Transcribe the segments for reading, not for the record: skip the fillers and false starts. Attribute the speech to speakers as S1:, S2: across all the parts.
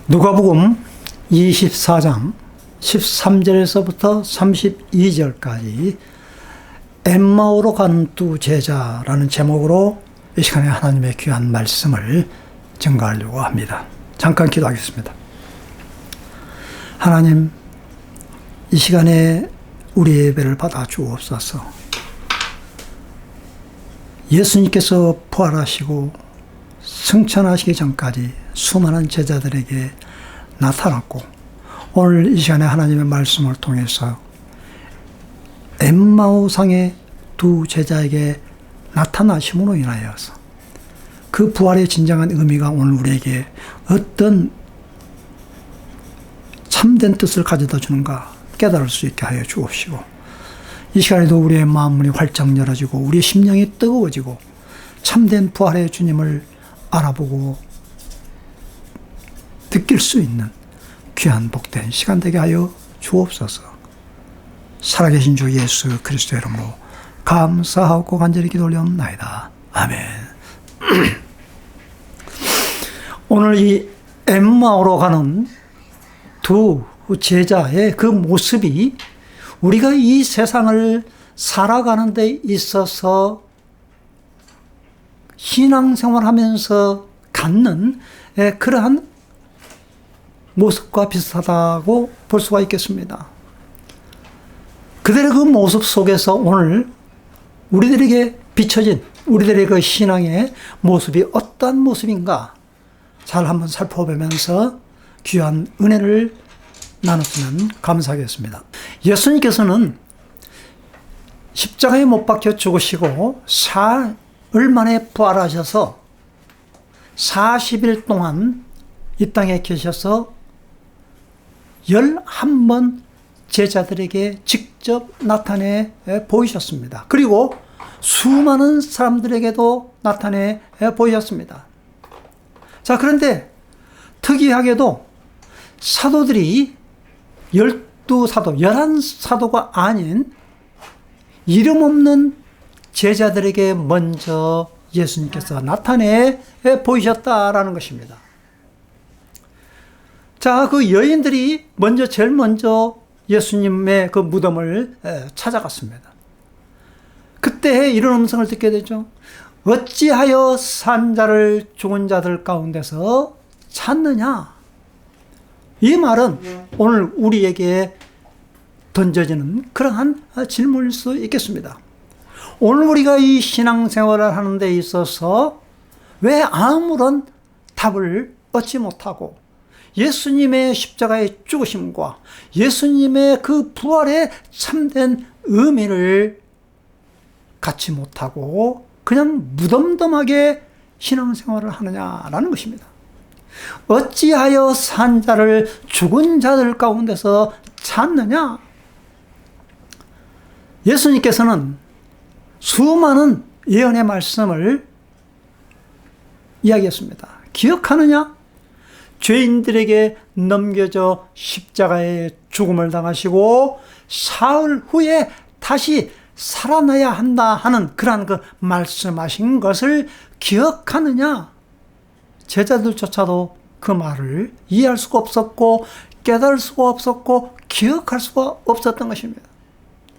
S1: 누가복음 24장 13절에서부터 32절까지 엠마오로 간 두 제자라는 제목으로 이 시간에 하나님의 귀한 말씀을 증거하려고 합니다. 잠깐 기도하겠습니다. 하나님, 이 시간에 우리의 예배를 받아 주옵소서. 예수님께서 부활하시고 승천하시기 전까지 수많은 제자들에게 나타났고, 오늘 이 시간에 하나님의 말씀을 통해서 엠마오상의 두 제자에게 나타나심으로 인하여서 그 부활의 진정한 의미가 오늘 우리에게 어떤 참된 뜻을 가져다 주는가 깨달을 수 있게 하여 주옵시고, 이 시간에도 우리의 마음문이 활짝 열어지고 우리의 심령이 뜨거워지고 참된 부활의 주님을 알아보고 느낄 수 있는 귀한 복된 시간 되게 하여 주옵소서. 살아계신 주 예수 그리스도의 이름으로 감사하고 간절히 기도 올려옵나이다. 아멘. 오늘 이 엠마오로 가는 두 제자의 그 모습이 우리가 이 세상을 살아가는 데 있어서 신앙생활하면서 갖는 그러한 모습과 비슷하다고 볼 수가 있겠습니다. 그들의 그 모습 속에서 오늘 우리들에게 비춰진 우리들의 그 신앙의 모습이 어떤 모습인가 잘 한번 살펴보면서 귀한 은혜를 나눴으면 감사하겠습니다. 예수님께서는 십자가에 못 박혀 죽으시고 사흘 만에 부활하셔서 40일 동안 이 땅에 계셔서 11번 제자들에게 직접 나타내 보이셨습니다. 그리고 수많은 사람들에게도 나타내 보이셨습니다. 자, 그런데 특이하게도 사도들이 12사도, 11사도가 아닌 이름 없는 제자들에게 먼저 예수님께서 나타내 보이셨다라는 것입니다. 자, 그 여인들이 제일 먼저 예수님의 그 무덤을 찾아갔습니다. 그때 이런 음성을 듣게 되죠. 어찌하여 산 자를 죽은 자들 가운데서 찾느냐? 이 말은 오늘 우리에게 던져지는 그러한 질문일 수 있겠습니다. 오늘 우리가 이 신앙생활을 하는 데 있어서 왜 아무런 답을 얻지 못하고 예수님의 십자가의 죽으심과 예수님의 그 부활의 참된 의미를 갖지 못하고 그냥 무덤덤하게 신앙생활을 하느냐라는 것입니다. 어찌하여 산 자를 죽은 자들 가운데서 찾느냐? 예수님께서는 수많은 예언의 말씀을 이야기했습니다. 기억하느냐? 죄인들에게 넘겨져 십자가의 죽음을 당하시고 사흘 후에 다시 살아나야 한다 하는 그러한 그 말씀하신 것을 기억하느냐? 제자들조차도 그 말을 이해할 수가 없었고 깨달을 수가 없었고 기억할 수가 없었던 것입니다.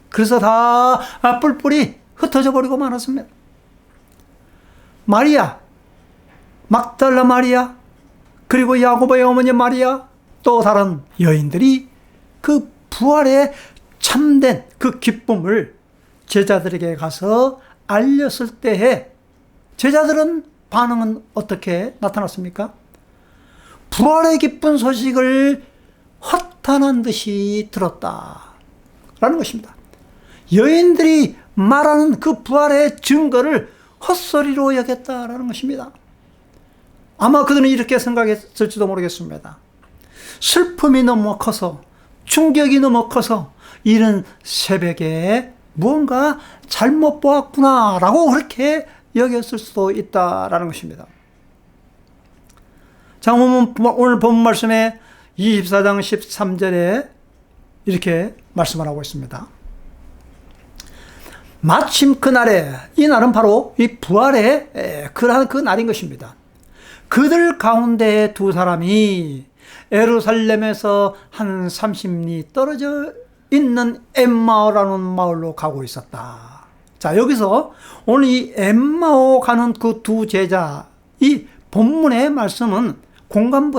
S1: 그래서 다 뿔뿔이 흩어져 버리고 말았습니다. 마리아, 막달라 마리아, 그리고 야고보의 어머니 마리아, 또 다른 여인들이 그 부활의 참된 그 기쁨을 제자들에게 가서 알렸을 때에 제자들은 반응은 어떻게 나타났습니까? 부활의 기쁜 소식을 허탄한 듯이 들었다라는 것입니다. 여인들이 말하는 그 부활의 증거를 헛소리로 여겼다라는 것입니다. 아마 그들은 이렇게 생각했을지도 모르겠습니다. 슬픔이 너무 커서, 충격이 너무 커서 이른 새벽에 무언가 잘못 보았구나라고 그렇게 여겼을 수도 있다라는 것입니다. 자, 오늘 본 말씀에 24장 13절에 이렇게 말씀을 하고 있습니다. 마침 그날에, 이 날은 바로 이 부활의 그러한 그 날인 것입니다. 그들 가운데 두 사람이 예루살렘에서 한 30리 떨어져 있는 엠마오라는 마을로 가고 있었다. 자, 여기서 오늘 이 엠마오 가는 그 두 제자, 이 본문의 말씀은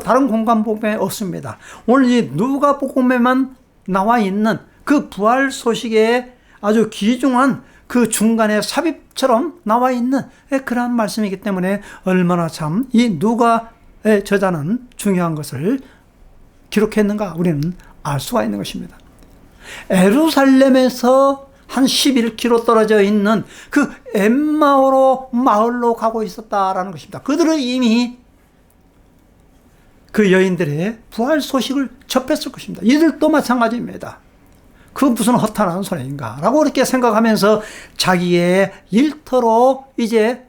S1: 다른 공간복음에 없습니다. 오늘 이 누가복음에만 나와 있는 그 부활 소식의 아주 귀중한 그 중간에 삽입처럼 나와 있는 그러한 말씀이기 때문에 얼마나 참 이 누가의 저자는 중요한 것을 기록했는가 우리는 알 수가 있는 것입니다. 예루살렘에서 한 11km 떨어져 있는 그 엠마오로 마을로 가고 있었다라는 것입니다. 그들은 이미 그 여인들의 부활 소식을 접했을 것입니다. 이들도 마찬가지입니다. 그 무슨 허탄한 소리인가 라고 그렇게 생각하면서 자기의 일터로 이제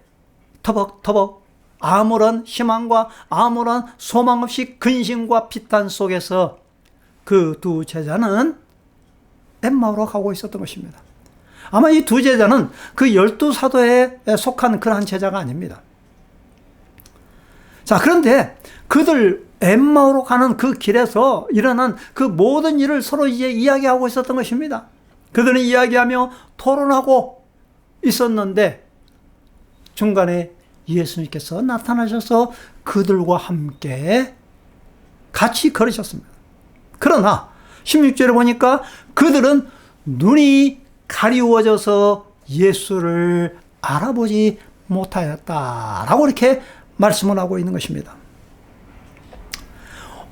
S1: 터벅터벅 아무런 희망과 아무런 소망 없이 근심과 피탄 속에서 그 두 제자는 엠마오로 가고 있었던 것입니다. 아마 이 두 제자는 그 12사도에 속한 그러한 제자가 아닙니다. 자, 그런데 그들 엠마오로 가는 그 길에서 일어난 그 모든 일을 서로 이제 이야기하고 있었던 것입니다. 그들은 이야기하며 토론하고 있었는데 중간에 예수님께서 나타나셔서 그들과 함께 같이 걸으셨습니다. 그러나 16절에 보니까 그들은 눈이 가리워져서 예수를 알아보지 못하였다라고 이렇게 말씀을 하고 있는 것입니다.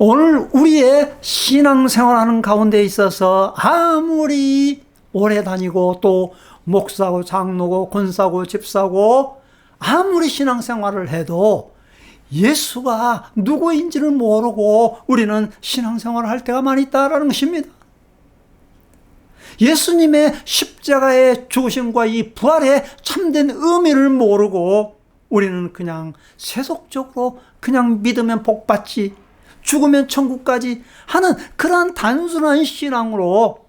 S1: 오늘 우리의 신앙생활하는 가운데 있어서 아무리 오래 다니고 또 목사고 장로고 권사고 집사고 아무리 신앙생활을 해도 예수가 누구인지를 모르고 우리는 신앙생활을 할 때가 많이 있다라는 것입니다. 예수님의 십자가의 죽으심과 이 부활의 참된 의미를 모르고 우리는 그냥 세속적으로 그냥 믿으면 복받지 죽으면 천국까지 하는 그러한 단순한 신앙으로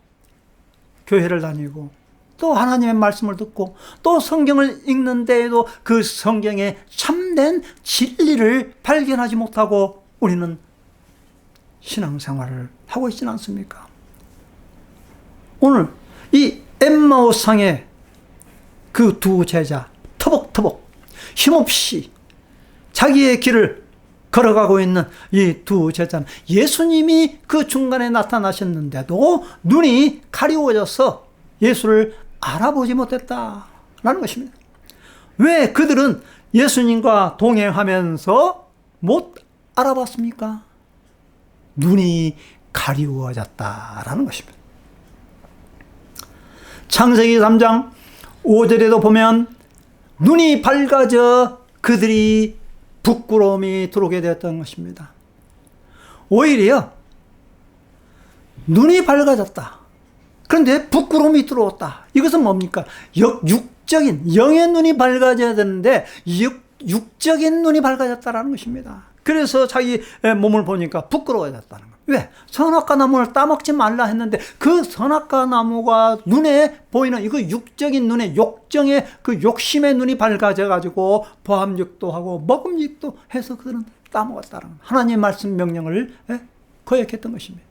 S1: 교회를 다니고 또 하나님의 말씀을 듣고 또 성경을 읽는 데에도 그 성경의 참된 진리를 발견하지 못하고 우리는 신앙생활을 하고 있지는 않습니까? 오늘 이 엠마오상의 그 두 제자 터벅터벅 힘없이 자기의 길을 걸어가고 있는 이 두 제자는 예수님이 그 중간에 나타나셨는데도 눈이 가리워져서 예수를 알아보지 못했다라는 것입니다. 왜 그들은 예수님과 동행하면서 못 알아봤습니까? 눈이 가리워졌다라는 것입니다. 창세기 3장 5절에도 보면 눈이 밝아져 그들이 부끄러움이 들어오게 되었던 것입니다. 오히려 눈이 밝아졌다. 그런데 부끄러움이 들어왔다. 이것은 뭡니까? 육적인 영의 눈이 밝아져야 되는데 육적인 눈이 밝아졌다는 것입니다. 그래서 자기 몸을 보니까 부끄러워졌다는 거예요. 왜? 선악과 나무를 따먹지 말라 했는데 그 선악과 나무가 눈에 보이는 이거 육적인 눈에 욕정의 그 욕심의 눈이 밝아져 가지고 보암육도 하고 먹음직도 해서 그들은 따먹었다는 거예요. 하나님의 말씀 명령을 거역했던 것입니다.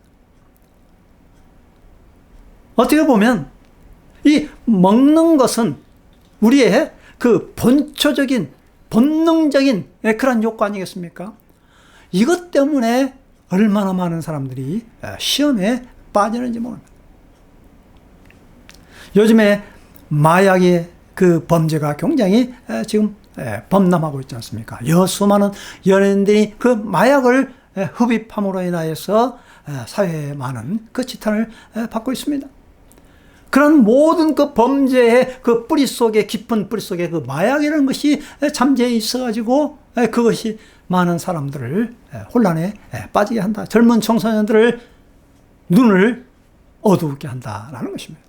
S1: 어떻게 보면 이 먹는 것은 우리의 그 본초적인 본능적인 그런 욕구 아니겠습니까? 이것 때문에 얼마나 많은 사람들이 시험에 빠지는지 모릅니다. 요즘에 마약의 그 범죄가 굉장히 지금 범람하고 있지 않습니까? 수많은 연예인들이 그 마약을 흡입함으로 인하여서 사회에 많은 그 지탄을 받고 있습니다. 그런 모든 그 범죄의 그 뿌리 속에, 깊은 뿌리 속에 그 마약이라는 것이 잠재해 있어가지고 그것이 많은 사람들을 혼란에 빠지게 한다. 젊은 청소년들을 눈을 어두우게 한다라는 것입니다.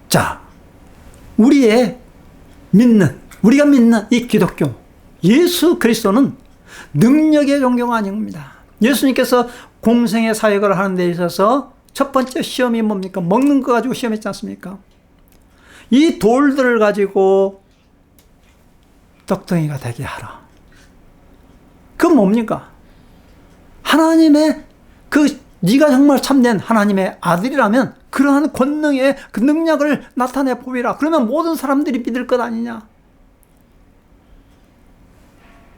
S1: 자, 우리가 믿는 이 기독교, 예수 그리스도는 능력의 종교가 아닙니다. 예수님께서 공생의 사역을 하는 데 있어서 첫 번째 시험이 뭡니까? 먹는 거 가지고 시험했지 않습니까? 이 돌들을 가지고 떡덩이가 되게 하라. 그건 뭡니까? 하나님의 네가 정말 참된 하나님의 아들이라면 그러한 권능의 그 능력을 나타내 보이라. 그러면 모든 사람들이 믿을 것 아니냐?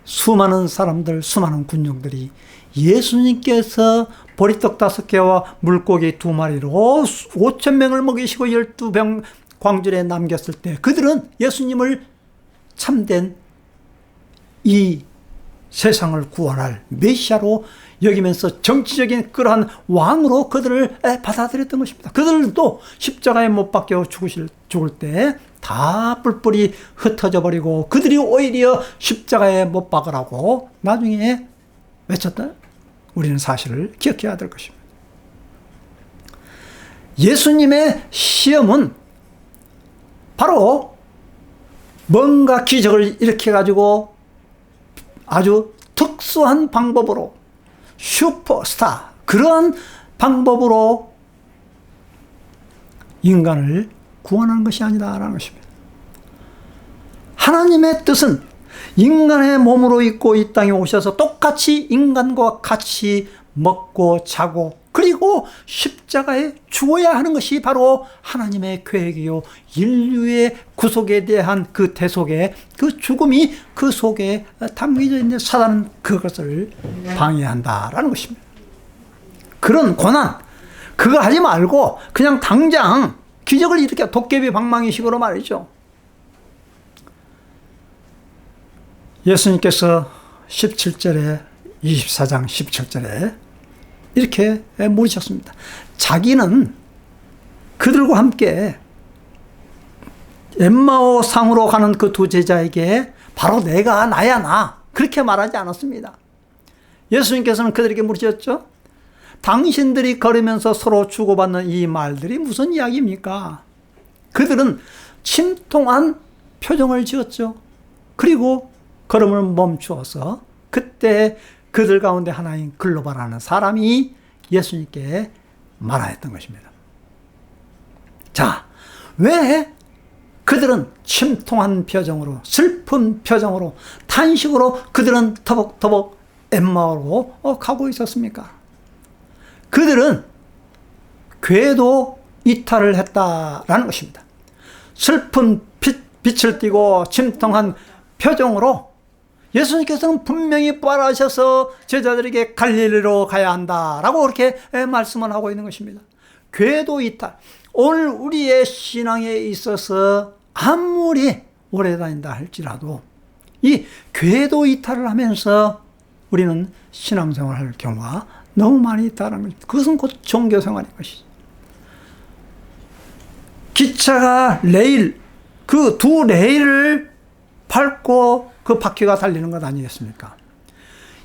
S1: 수많은 사람들, 수많은 군중들이 예수님께서 보리떡 5개와 물고기 2마리로 5,000명을 먹이시고 12병 광주리에 남겼을 때 그들은 예수님을 참된 이 세상을 구원할 메시아로 여기면서 정치적인 그러한 왕으로 그들을 받아들였던 것입니다. 그들도 십자가에 못 박혀 죽을 때 다 뿔뿔이 흩어져 버리고 그들이 오히려 십자가에 못 박으라고 나중에 외쳤다. 우리는 사실을 기억해야 될 것입니다. 예수님의 시험은 바로 뭔가 기적을 일으켜가지고 아주 특수한 방법으로 슈퍼스타 그런 방법으로 인간을 구원하는 것이 아니다라는 것입니다. 하나님의 뜻은 인간의 몸으로 있고 이 땅에 오셔서 똑같이 인간과 같이 먹고 자고 그리고 십자가에 죽어야 하는 것이 바로 하나님의 계획이요. 인류의 구속에 대한 그 대속의 그 죽음이 그 속에 담겨져 있는 사단은 그것을 방해한다라는 것입니다. 그런 고난, 그거 하지 말고 그냥 당장 기적을 일으켜 도깨비 방망이식으로 말이죠. 예수님께서 17절에 24장 17절에 이렇게 물으셨습니다. 자기는 그들과 함께 엠마오 상으로 가는 그 2 제자에게 바로 내가 나야 나 그렇게 말하지 않았습니다. 예수님께서는 그들에게 물으셨죠. 당신들이 걸으면서 서로 주고받는 이 말들이 무슨 이야기입니까? 그들은 침통한 표정을 지었죠. 그리고 걸음을 멈추어서 그때 그들 가운데 하나인 글로바라는 사람이 예수님께 말하였던 것입니다. 자, 왜 그들은 침통한 표정으로 슬픈 표정으로 탄식으로 그들은 터벅터벅 엠마오로 가고 있었습니까? 그들은 궤도 이탈을 했다라는 것입니다. 슬픈 빛을 띠고 침통한 표정으로 예수님께서는 분명히 부활하셔서 제자들에게 갈릴리로 가야 한다라고 그렇게 말씀을 하고 있는 것입니다. 궤도 이탈. 오늘 우리의 신앙에 있어서 아무리 오래 다닌다 할지라도 이 궤도 이탈을 하면서 우리는 신앙생활을 할 경우가 너무 많이 있다는 것입니다. 그것은 곧 종교생활인 것이죠. 기차가 레일, 그 2 레일을 밟고 그 바퀴가 달리는 것 아니겠습니까?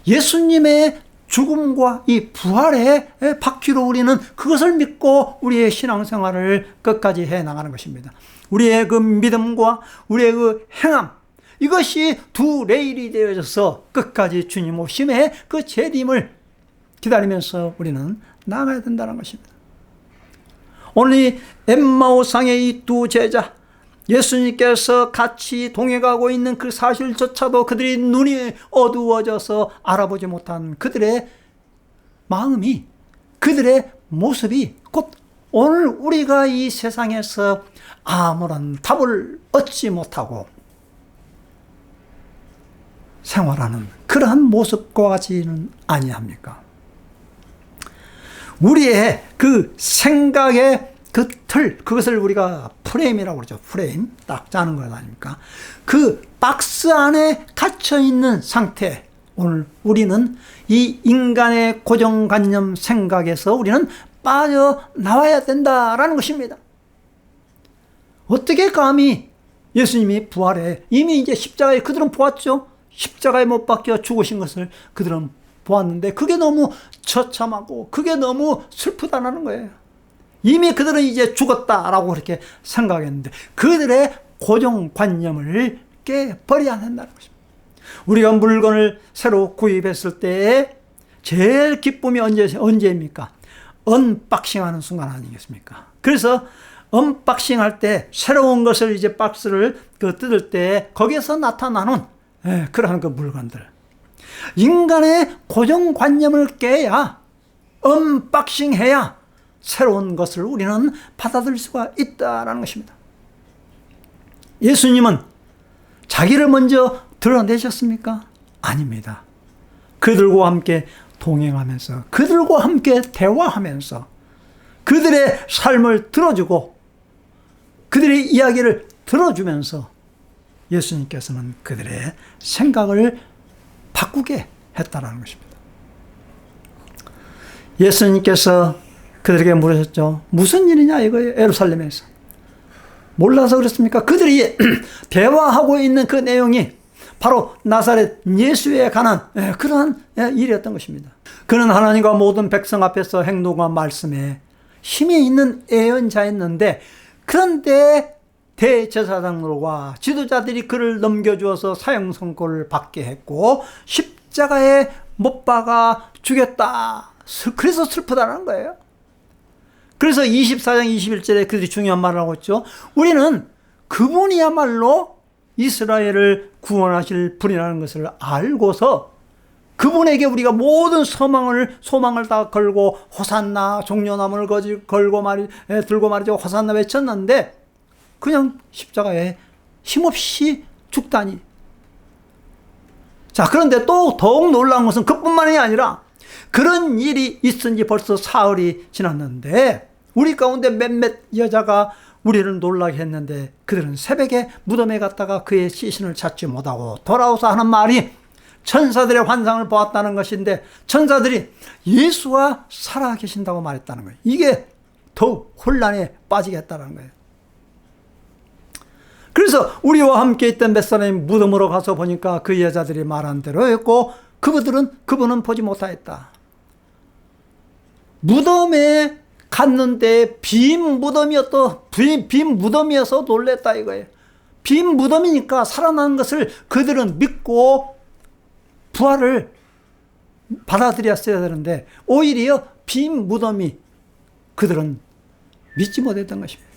S1: 예수님의 죽음과 이 부활의 바퀴로 우리는 그것을 믿고 우리의 신앙생활을 끝까지 해나가는 것입니다. 우리의 그 믿음과 우리의 그 행함, 이것이 2 레일이 되어져서 끝까지 주님 오심의 그 재림을 기다리면서 우리는 나아가야 된다는 것입니다. 오늘 이 엠마오상의 이 2 제자, 예수님께서 같이 동행하고 있는 그 사실조차도 그들이 눈이 어두워져서 알아보지 못한 그들의 마음이, 그들의 모습이 곧 오늘 우리가 이 세상에서 아무런 답을 얻지 못하고 생활하는 그러한 모습과 같지는 아니합니까? 우리의 그 생각의 그 틀, 그것을 우리가 프레임이라고 그러죠. 프레임, 딱 짜는 것 아닙니까? 그 박스 안에 갇혀있는 상태, 오늘 우리는 이 인간의 고정관념 생각에서 우리는 빠져나와야 된다라는 것입니다. 어떻게 감히 예수님이 부활해, 이미 이제 십자가에 그들은 보았죠. 십자가에 못 박혀 죽으신 것을 그들은 보았는데 그게 너무 처참하고 그게 너무 슬프다는 거예요. 이미 그들은 이제 죽었다라고 그렇게 생각했는데 그들의 고정관념을 깨버려야 한다는 것입니다. 우리가 물건을 새로 구입했을 때 제일 기쁨이 언제입니까? 언박싱하는 순간 아니겠습니까? 그래서 언박싱할 때 새로운 것을 이제 박스를 뜯을 때 거기에서 나타나는 그러한 그 물건들. 인간의 고정관념을 깨야, 언박싱해야 새로운 것을 우리는 받아들일 수가 있다는 것입니다. 예수님은 자기를 먼저 드러내셨습니까? 아닙니다. 그들과 함께 동행하면서, 그들과 함께 대화하면서 그들의 삶을 들어주고 그들의 이야기를 들어주면서 예수님께서는 그들의 생각을 바꾸게 했다는 것입니다. 예수님께서 그들에게 물으셨죠. 무슨 일이냐 이거예요. 예루살렘에서. 몰라서 그렇습니까? 그들이 대화하고 있는 그 내용이 바로 나사렛 예수에 관한 그러한 일이었던 것입니다. 그는 하나님과 모든 백성 앞에서 행동과 말씀에 힘이 있는 예언자였는데, 그런데 대제사장들과 지도자들이 그를 넘겨주어서 사형 선고를 받게 했고 십자가에 못 박아 죽였다. 그래서 슬프다는 거예요. 그래서 24장 21절에 그들이 중요한 말을 하고 있죠. 우리는 그분이야말로 이스라엘을 구원하실 분이라는 것을 알고서 그분에게 우리가 모든 소망을 다 걸고 호산나 종려나무를 들고 말이죠. 호산나 외쳤는데 그냥 십자가에 힘없이 죽다니. 자, 그런데 또 더욱 놀라운 것은 그뿐만이 아니라 그런 일이 있은 지 벌써 사흘이 지났는데 우리 가운데 몇몇 여자가 우리를 놀라게 했는데 그들은 새벽에 무덤에 갔다가 그의 시신을 찾지 못하고 돌아오서 하는 말이 천사들의 환상을 보았다는 것인데 천사들이 예수가 살아계신다고 말했다는 거예요. 이게 더욱 혼란에 빠지게 했다는 거예요. 그래서 우리와 함께 있던 몇 사람이 무덤으로 가서 보니까 그 여자들이 말한 대로였고 그분은 보지 못하였다. 무덤에 갔는데 빈 무덤이어서 놀랬다 이거예요. 빈 무덤이니까 살아난 것을 그들은 믿고 부활을 받아들였어야 되는데 오히려 빈 무덤이 그들은 믿지 못했던 것입니다.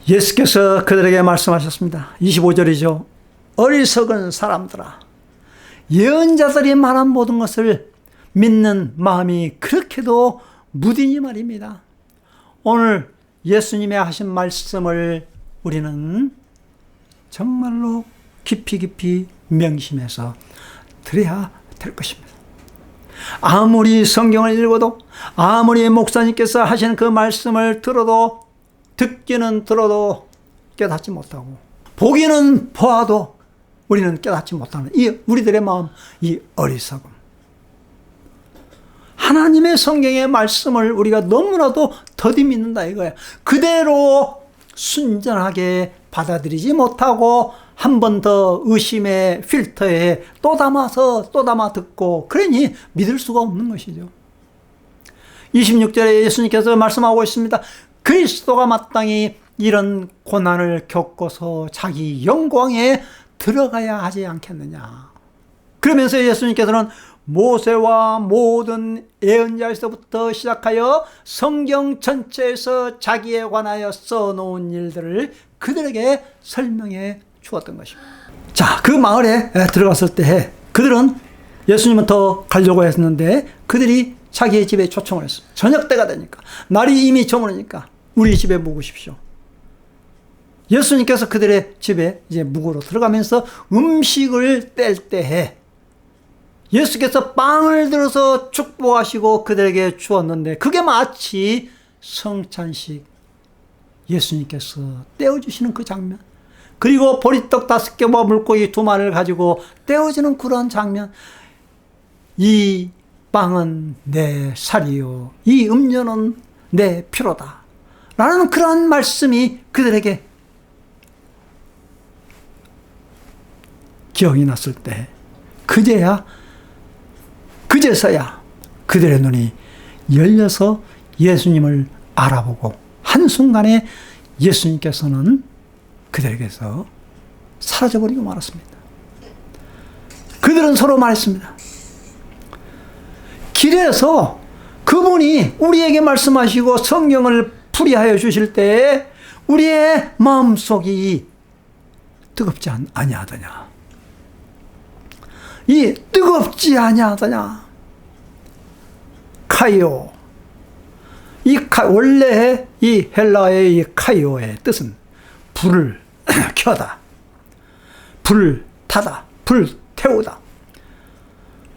S1: 예수께서 그들에게 말씀하셨습니다. 25절이죠. 어리석은 사람들아, 예언자들이 말한 모든 것을 믿는 마음이 그렇게도 무디니 말입니다. 오늘 예수님의 하신 말씀을 우리는 정말로 깊이 명심해서 들어야 될 것입니다. 아무리 성경을 읽어도, 아무리 목사님께서 하신 그 말씀을 들어도, 듣기는 들어도 깨닫지 못하고, 보기는 보아도 우리는 깨닫지 못하는 이 우리들의 마음, 이 어리석음. 하나님의 성경의 말씀을 우리가 너무나도 더디 믿는다 이거야. 그대로 순전하게 받아들이지 못하고 한 번 더 의심의 필터에 또 담아 듣고, 그러니 믿을 수가 없는 것이죠. 26절에 예수님께서 말씀하고 있습니다. 그리스도가 마땅히 이런 고난을 겪어서 자기 영광에 들어가야 하지 않겠느냐. 그러면서 예수님께서는 모세와 모든 예언자에서부터 시작하여 성경 전체에서 자기에 관하여 써놓은 일들을 그들에게 설명해 주었던 것입니다. 자, 그 마을에 들어갔을 때 그들은 예수님은 더 가려고 했는데 그들이 자기의 집에 초청을 했어요. 저녁 때가 되니까, 날이 이미 저무니까 우리 집에 묵으십시오. 예수님께서 그들의 집에 이제 묵으러 들어가면서 음식을 뗄 때에 예수께서 빵을 들어서 축복하시고 그들에게 주었는데 그게 마치 성찬식, 예수님께서 떼어주시는 그 장면, 그리고 보리떡 5개와 물고기 2마리를 가지고 떼어지는 그런 장면, 이 빵은 내 살이요 이 음료는 내 피로다 라는 그런 말씀이 그들에게 기억이 났을 때 그제서야 그들의 눈이 열려서 예수님을 알아보고 한순간에 예수님께서는 그들에게서 사라져버리고 말았습니다. 그들은 서로 말했습니다. 길에서 그분이 우리에게 말씀하시고 성경을 풀이하여 주실 때 우리의 마음속이 뜨겁지 아니하더냐. 이 뜨겁지 아니하더냐. 카이오. 원래 이 헬라의 이 카이오의 뜻은 불을 켜다, 불 타다, 불 태우다,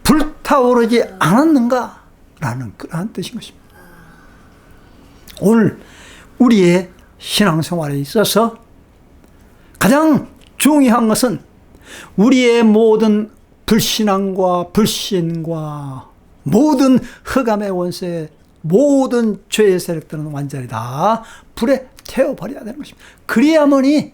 S1: 불타오르지 않았는가 라는 그러한 뜻인 것입니다. 오늘 우리의 신앙생활에 있어서 가장 중요한 것은 우리의 모든 불신앙과 불신과 모든 흑암의 원수의 모든 죄의 세력들은 완전히 다 불에 태워버려야 되는 것입니다. 그래야만이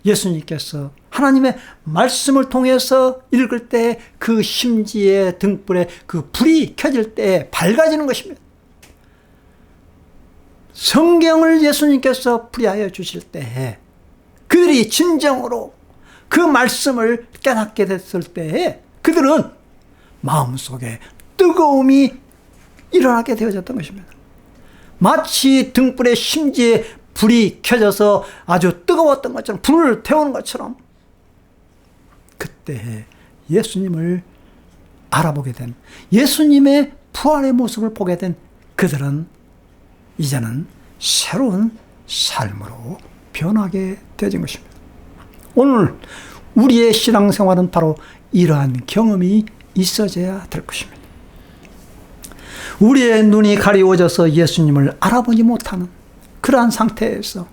S1: 예수님께서 하나님의 말씀을 통해서 읽을 때 그 심지의 등불에 그 불이 켜질 때 밝아지는 것입니다. 성경을 예수님께서 풀이하여 주실 때 그들이 진정으로 그 말씀을 깨닫게 됐을 때 그들은 마음속에 뜨거움이 일어나게 되어졌던 것입니다. 마치 등불의 심지에 불이 켜져서 아주 뜨거웠던 것처럼, 불을 태우는 것처럼 그때 예수님을 알아보게 된, 예수님의 부활의 모습을 보게 된 그들은 이제는 새로운 삶으로 변하게 되어진 것입니다. 오늘 우리의 신앙생활은 바로 이러한 경험이 있어져야 될 것입니다. 우리의 눈이 가리워져서 예수님을 알아보지 못하는 그러한 상태에서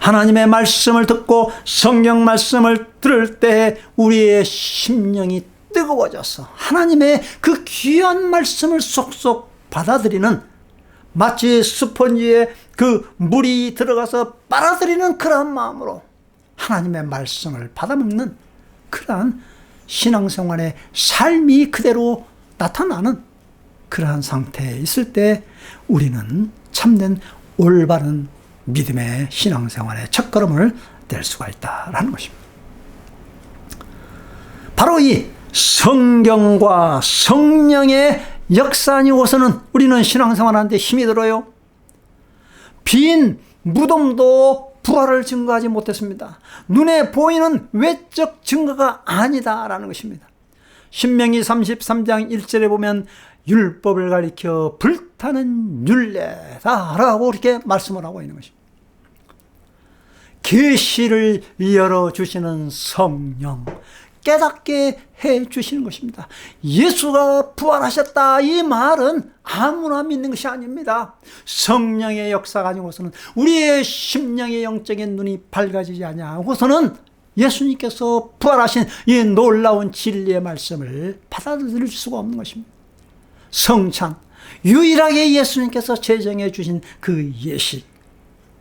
S1: 하나님의 말씀을 듣고 성경 말씀을 들을 때 우리의 심령이 뜨거워져서 하나님의 그 귀한 말씀을 쏙쏙 받아들이는, 마치 스펀지에 그 물이 들어가서 빨아들이는 그러한 마음으로 하나님의 말씀을 받아먹는 그러한 신앙생활의 삶이 그대로 나타나는 그러한 상태에 있을 때 우리는 참된 올바른 믿음의 신앙생활의 첫걸음을 뗄 수가 있다라는 것입니다. 바로 이 성경과 성령의 역사 아니고서는 우리는 신앙생활하는데 힘이 들어요. 빈 무덤도 부활을 증거하지 못했습니다. 눈에 보이는 외적 증거가 아니다라는 것입니다. 신명기 33장 1절에 보면 율법을 가리켜 불타는 율례다라고 이렇게 말씀을 하고 있는 것입니다. 계시를 열어주시는 성령, 깨닫게 해주시는 것입니다. 예수가 부활하셨다, 이 말은 아무나 믿는 것이 아닙니다. 성령의 역사가 아니고서는, 우리의 심령의 영적인 눈이 밝아지지 않냐고서는 예수님께서 부활하신 이 놀라운 진리의 말씀을 받아들일 수가 없는 것입니다. 성찬, 유일하게 예수님께서 제정해 주신 그 예식,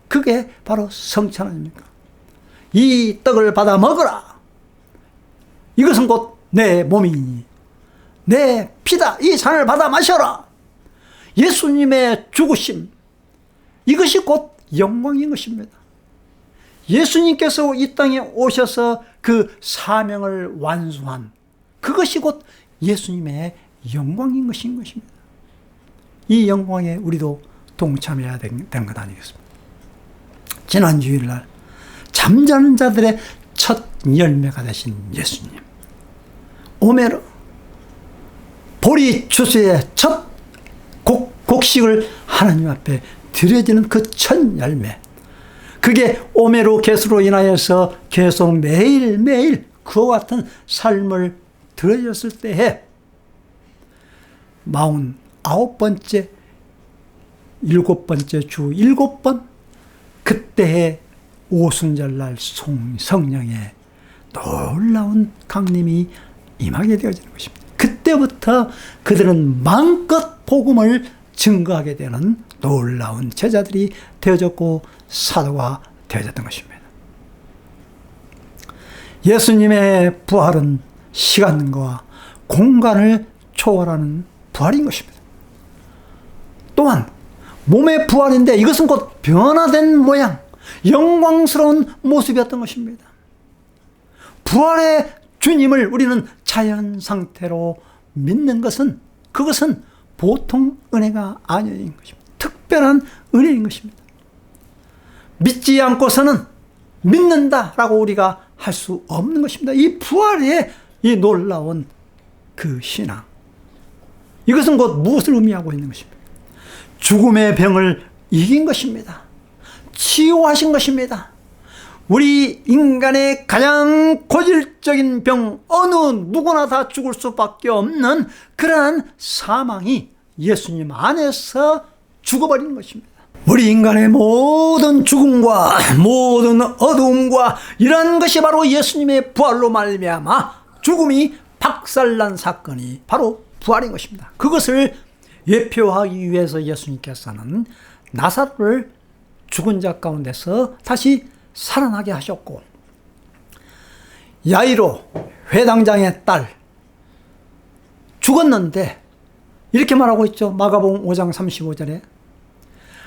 S1: 그게 바로 성찬 아닙니까? 이 떡을 받아 먹으라, 이것은 곧 내 몸이니 내 피다, 이 잔을 받아 마셔라. 예수님의 죽으심, 이것이 곧 영광인 것입니다. 예수님께서 이 땅에 오셔서 그 사명을 완수한 그것이 곧 예수님의 영광인 것인 것입니다. 이 영광에 우리도 동참해야 되는 것 아니겠습니까? 지난 주일날 잠자는 자들의 첫 열매가 되신 예수님, 오메르 보리 추수의 첫 곡식을 하나님 앞에 드려지는 그 첫 열매, 그게 오메르 개수로 인하여서 계속 매일매일 그와 같은 삶을 드려졌을 때에 49번째 7번째 주 7번, 그때의 오순절날 성령의 놀라운 강림이 임하게 되어지는 것입니다. 그때부터 그들은 마음껏 복음을 증거하게 되는 놀라운 제자들이 되어졌고 사도가 되어졌던 것입니다. 예수님의 부활은 시간과 공간을 초월하는 부활인 것입니다. 또한 몸의 부활인데 이것은 곧 변화된 모양, 영광스러운 모습이었던 것입니다. 부활의 주님을 우리는 자연 상태로 믿는 것은, 그것은 보통 은혜가 아닌 것입니다. 특별한 은혜인 것입니다. 믿지 않고서는 믿는다라고 우리가 할 수 없는 것입니다. 이 부활의 이 놀라운 그 신앙. 이것은 곧 무엇을 의미하고 있는 것입니까? 죽음의 병을 이긴 것입니다. 치유하신 것입니다. 우리 인간의 가장 고질적인 병, 어느 누구나 다 죽을 수밖에 없는 그러한 사망이 예수님 안에서 죽어버리는 것입니다. 우리 인간의 모든 죽음과 모든 어두움과 이런 것이 바로 예수님의 부활로 말미암아 죽음이 박살난 사건이 바로 부활인 것입니다. 그것을 예표하기 위해서 예수님께서는 나사로를 죽은 자 가운데서 다시 살아나게 하셨고, 야이로 회당장의 딸 죽었는데 이렇게 말하고 있죠. 마가복음 5장 35절에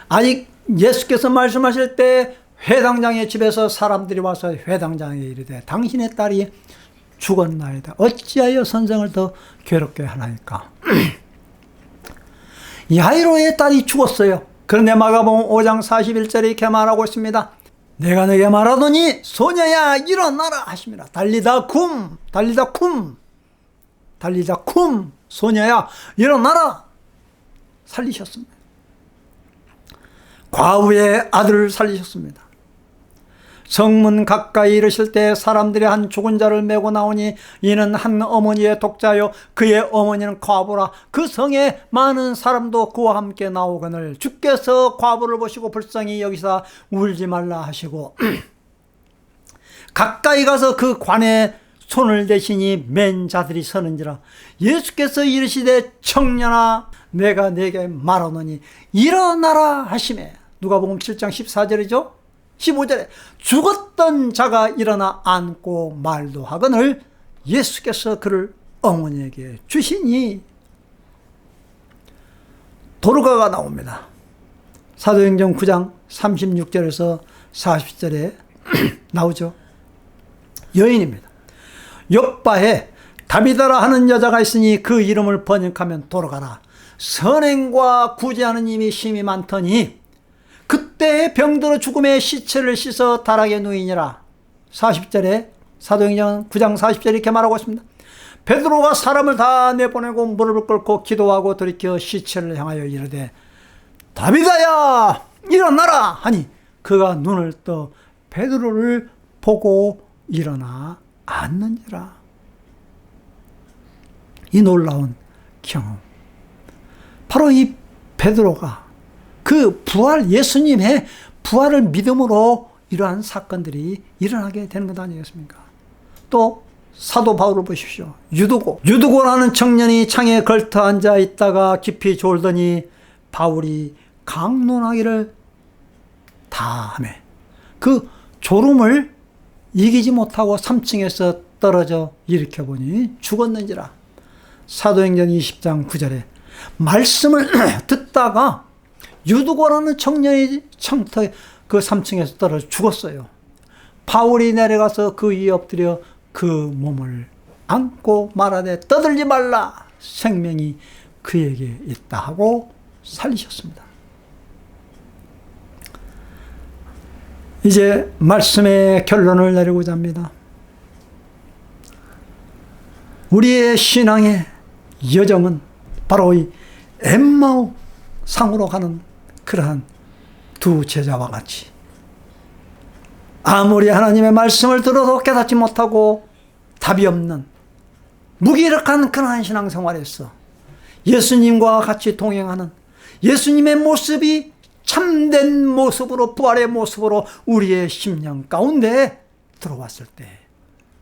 S1: 아직 예수께서 말씀하실 때 회당장의 집에서 사람들이 와서 회당장에 이르되 당신의 딸이 죽었나이다. 어찌하여 선생을 더 괴롭게 하나이까. 야이로의 딸이 죽었어요. 그런데 마가복음 5장 41절에 이렇게 말하고 있습니다. 내가 너에게 말하더니 소녀야 일어나라 하십니다. 달리다 쿰, 달리다 쿰, 달리다 쿰, 소녀야 일어나라. 살리셨습니다. 과부의 아들을 살리셨습니다. 성문 가까이 이르실 때 사람들이 한 죽은 자를 메고 나오니 이는 한 어머니의 독자요 그의 어머니는 과부라. 그 성에 많은 사람도 그와 함께 나오거늘 주께서 과부를 보시고 불쌍히 여기사 울지 말라 하시고 가까이 가서 그 관에 손을 대시니 맨 자들이 서는지라. 예수께서 이르시되 청년아 내가 네게 말하노니 일어나라 하시매. 누가복음 7장 14절이죠 15절에 죽었던 자가 일어나 앉고 말도 하거늘 예수께서 그를 어머니에게 주시니. 도르가가 나옵니다. 사도행전 9장 36절에서 40절에 나오죠. 여인입니다. 욥바에 다비다라 하는 여자가 있으니 그 이름을 번역하면 도르가라. 선행과 구제하는 힘이 심히 많더니 그때 병들어 죽음의 시체를 씻어 다락에 누이니라. 40절에 사도행전 9장 40절에 이렇게 말하고 있습니다. 베드로가 사람을 다 내보내고 무릎을 꿇고 기도하고 돌이켜 시체를 향하여 이르되 다비다야 일어나라 하니 그가 눈을 떠 베드로를 보고 일어나 앉는지라. 이 놀라운 경험, 바로 이 베드로가 그 부활, 예수님의 부활을 믿음으로 이러한 사건들이 일어나게 되는 것 아니겠습니까? 또 사도 바울을 보십시오. 유두고라는 청년이 창에 걸터 앉아 있다가 깊이 졸더니 바울이 강론하기를 다하매 그 졸음을 이기지 못하고 3층에서 떨어져 일으켜보니 죽었는지라. 사도행전 20장 9절에 말씀을 듣다가 유두고라는 청년이 창터 그 3층에서 떨어져 죽었어요. 바울이 내려가서 그 위에 엎드려 그 몸을 안고 말하되 떠들지 말라 생명이 그에게 있다 하고 살리셨습니다. 이제 말씀의 결론을 내리고자 합니다. 우리의 신앙의 여정은 바로 이 엠마오 상으로 가는 그러한 두 제자와 같이 아무리 하나님의 말씀을 들어도 깨닫지 못하고 답이 없는 무기력한 그러한 신앙생활에서 예수님과 같이 동행하는 예수님의 모습이 참된 모습으로, 부활의 모습으로 우리의 심령 가운데 들어왔을 때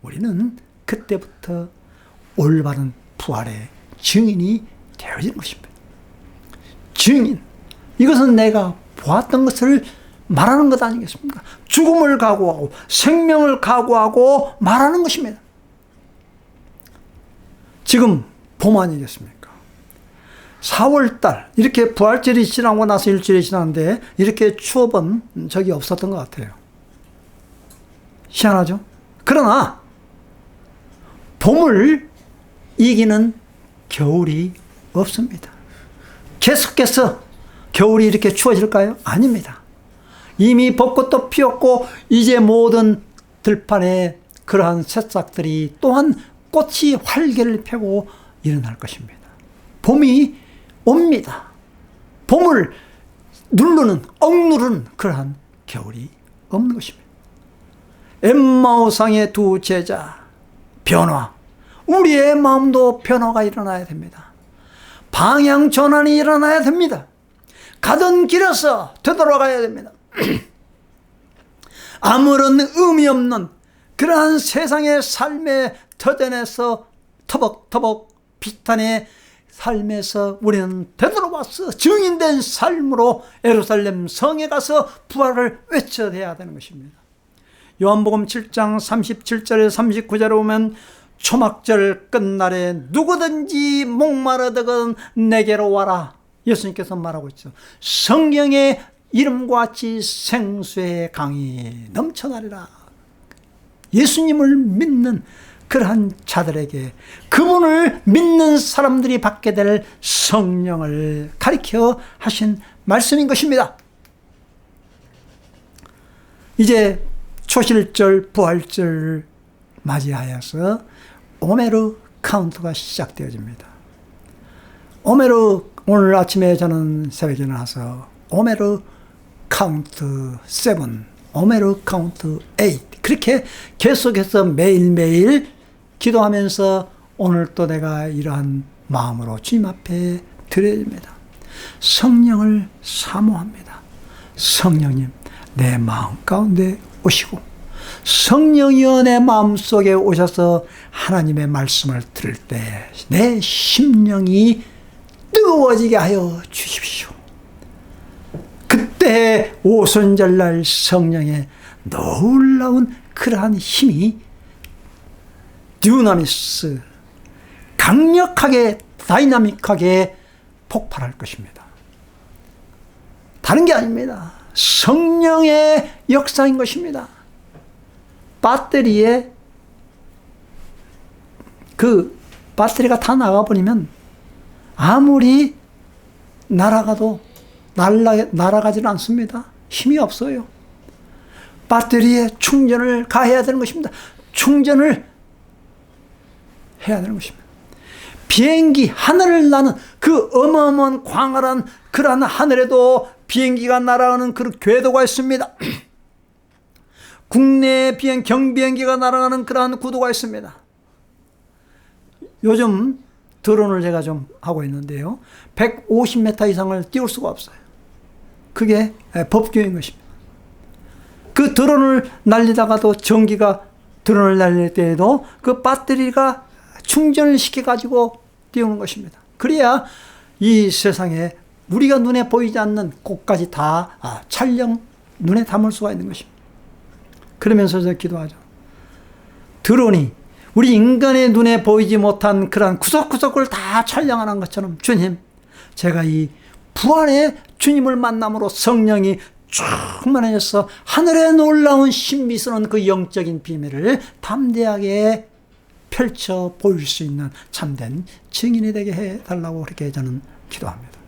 S1: 우리는 그때부터 올바른 부활의 증인이 되어지는 것입니다. 증인, 이것은 내가 보았던 것을 말하는 것 아니겠습니까? 죽음을 각오하고 생명을 각오하고 말하는 것입니다. 지금 봄 아니겠습니까? 4월달 이렇게 부활절이 지나고 나서 일주일이 지났는데 이렇게 추워본 적이 없었던 것 같아요. 희한하죠? 그러나 봄을 이기는 겨울이 없습니다. 계속해서 겨울이 이렇게 추워질까요? 아닙니다. 이미 벚꽃도 피었고 이제 모든 들판에 그러한 새싹들이 또한 꽃이 활개를 펴고 일어날 것입니다. 봄이 옵니다. 봄을 억누르는 그러한 겨울이 없는 것입니다. 엠마오상의 두 제자, 변화. 우리의 마음도 변화가 일어나야 됩니다. 방향 전환이 일어나야 됩니다. 가던 길에서 되돌아가야 됩니다. 아무런 의미 없는 그러한 세상의 삶의 터전에서 터벅터벅 비탄의 삶에서 우리는 되돌아와서 증인된 삶으로 예루살렘 성에 가서 부활을 외쳐야 되는 것입니다. 요한복음 7장 37절에 39절에 보면 초막절 끝날에 누구든지 목마르다건 내게로 와라. 예수님께서 말하고 있죠. 성경의 이름과 같이 생수의 강이 넘쳐나리라. 예수님을 믿는 그러한 자들에게 그분을 믿는 사람들이 받게 될 성령을 가리켜 하신 말씀인 것입니다. 이제 초실절, 부활절을 맞이하여서 오메르 카운트가 시작되어집니다. 오늘 아침에 저는 새벽에 일어나서 오메르 카운트 7, 오메르 카운트 8 그렇게 계속해서 매일매일 기도하면서 오늘 또 내가 이러한 마음으로 주님 앞에 드려집니다. 성령을 사모합니다. 성령님 내 마음 가운데 오시고 성령이여 내 마음속에 오셔서 하나님의 말씀을 들을 때 내 심령이 뜨거워지게 하여 주십시오. 그때 오순절날 성령의 놀라운 그러한 힘이 듀나미스 강력하게 다이나믹하게 폭발할 것입니다. 다른 게 아닙니다. 성령의 역사인 것입니다. 배터리에 그 배터리가 다 나가버리면 아무리 날아가도 날아가지는 않습니다. 힘이 없어요. 배터리에 충전을 가해야 되는 것입니다. 충전을 해야 되는 것입니다. 비행기 하늘을 나는 그 어마어마한 광활한 그러한 하늘에도 비행기가 날아가는 그 궤도가 있습니다. 국내 경비행기가 날아가는 그러한 구도가 있습니다. 요즘 드론을 제가 좀 하고 있는데요. 150m 이상을 띄울 수가 없어요. 그게 법규인 것입니다. 그 드론을 날리다가도 전기가 드론을 날릴 때에도 그 배터리가 충전을 시켜가지고 띄우는 것입니다. 그래야 이 세상에 우리가 눈에 보이지 않는 곳까지 다 촬영 눈에 담을 수가 있는 것입니다. 그러면서 저 기도하죠. 드론이 우리 인간의 눈에 보이지 못한 그런 구석구석을 다 촬영하는 것처럼 주님, 제가 이 부활의 주님을 만남으로 성령이 충만해져서 하늘의 놀라운 신비스러운 그 영적인 비밀을 담대하게 펼쳐 보일 수 있는 참된 증인이 되게 해달라고 그렇게 저는 기도합니다.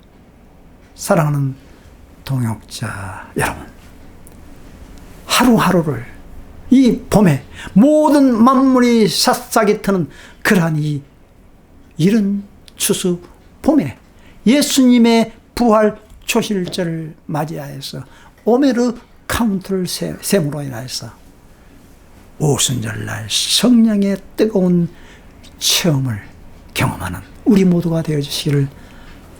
S1: 사랑하는 동역자 여러분, 하루하루를 이 봄에 모든 만물이 샅샅이 트는 그러한 이 이른 추수 봄에 예수님의 부활 초실절을 맞이하여서 오메르 카운트를 셈으로 인하여서 오순절날 성령의 뜨거운 체험을 경험하는 우리 모두가 되어주시기를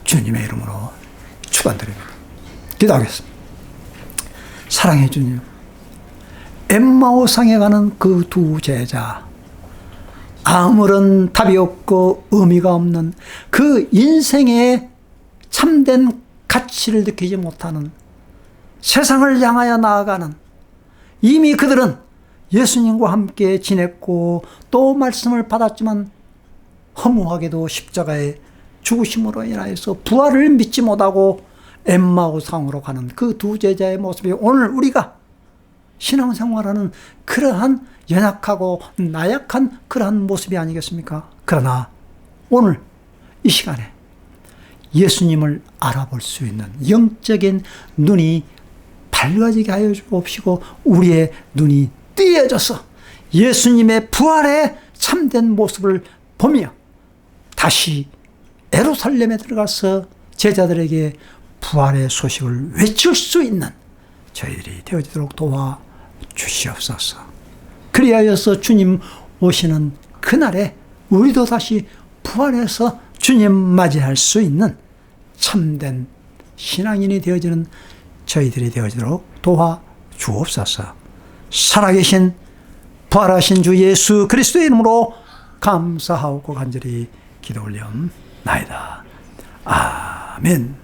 S1: 주님의 이름으로 축원드립니다. 기도하겠습니다. 사랑해 주님, 엠마오상에 가는 그 두 제자, 아무런 답이 없고 의미가 없는 그 인생의 참된 가치를 느끼지 못하는, 세상을 향하여 나아가는, 이미 그들은 예수님과 함께 지냈고 또 말씀을 받았지만 허무하게도 십자가의 죽으심으로 인하여서 부활을 믿지 못하고 엠마오상으로 가는 그 두 제자의 모습이 오늘 우리가 신앙생활하는 그러한 연약하고 나약한 그러한 모습이 아니겠습니까? 그러나 오늘 이 시간에 예수님을 알아볼 수 있는 영적인 눈이 밝아지게 하여 주옵시고 우리의 눈이 띄어져서 예수님의 부활의 참된 모습을 보며 다시 예루살렘에 들어가서 제자들에게 부활의 소식을 외칠 수 있는 저희들이 되어지도록 도와주시옵소서. 그리하여서 주님 오시는 그날에 우리도 다시 부활해서 주님 맞이할 수 있는 참된 신앙인이 되어지는 저희들이 되어지도록 도와주옵소서. 살아계신 부활하신 주 예수 그리스도의 이름으로 감사하고 간절히 기도 올리옵나이다. 아멘.